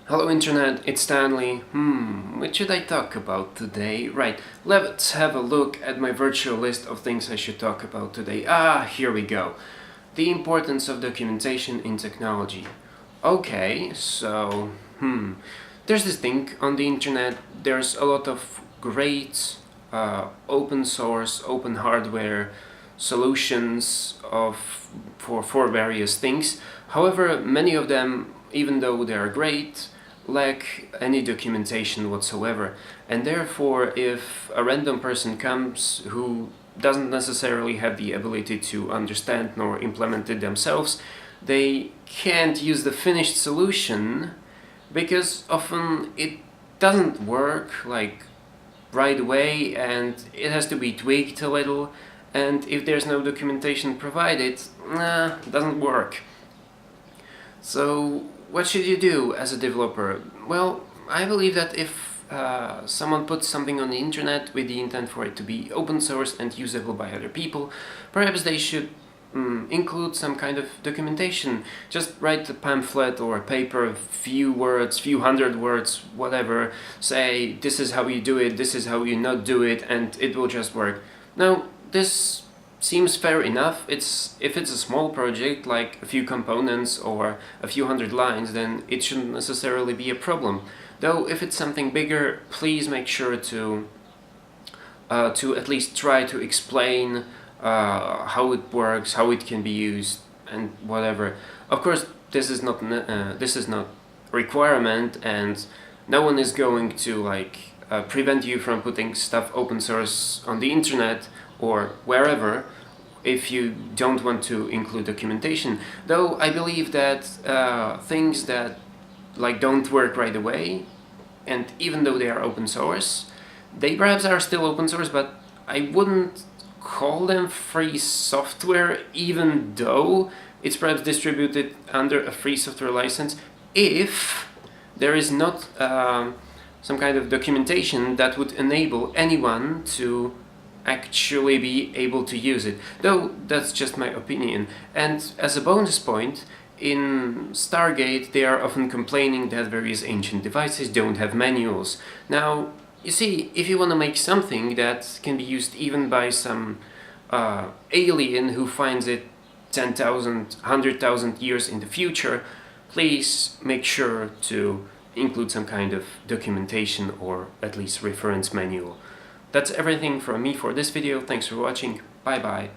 Hello Internet, it's Stanley. What should I talk about today? Right, let's have a look at my virtual list of things I should talk about today. Here we go. The importance of documentation in technology. Okay, so, there's this thing on the Internet. There's a lot of great open source, open hardware solutions for various things. However, many of them, even though they are great, lack any documentation whatsoever, and therefore if a random person comes who doesn't necessarily have the ability to understand nor implement it themselves, they can't use the finished solution because often it doesn't work like right away and it has to be tweaked a little, and if there's no documentation provided, it doesn't work. So what should you do as a developer? Well, I believe that if someone puts something on the internet with the intent for it to be open source and usable by other people, perhaps they should include some kind of documentation. Just write a pamphlet or a paper, a few words, few hundred words, whatever. Say, this is how you do it, this is how you not do it, and it will just work. Now, this seems fair enough. If it's a small project, like a few components or a few hundred lines, then it shouldn't necessarily be a problem. Though if it's something bigger, please make sure to at least try to explain how it works, how it can be used, and whatever. Of course, this is not requirement, and no one is going to prevent you from putting stuff open source on the internet or wherever if you don't want to include documentation. Though I believe that things that don't work right away, and even though they are open source, they perhaps are still open source, but I wouldn't call them free software, even though it's perhaps distributed under a free software license, if there is not some kind of documentation that would enable anyone to actually be able to use it. Though that's just my opinion. And as a bonus point, in Stargate they are often complaining that various ancient devices don't have manuals. Now, you see, if you want to make something that can be used even by some alien who finds it 10,000, 100,000 years in the future, please make sure to include some kind of documentation or at least reference manual. That's everything from me for this video. Thanks for watching. Bye bye.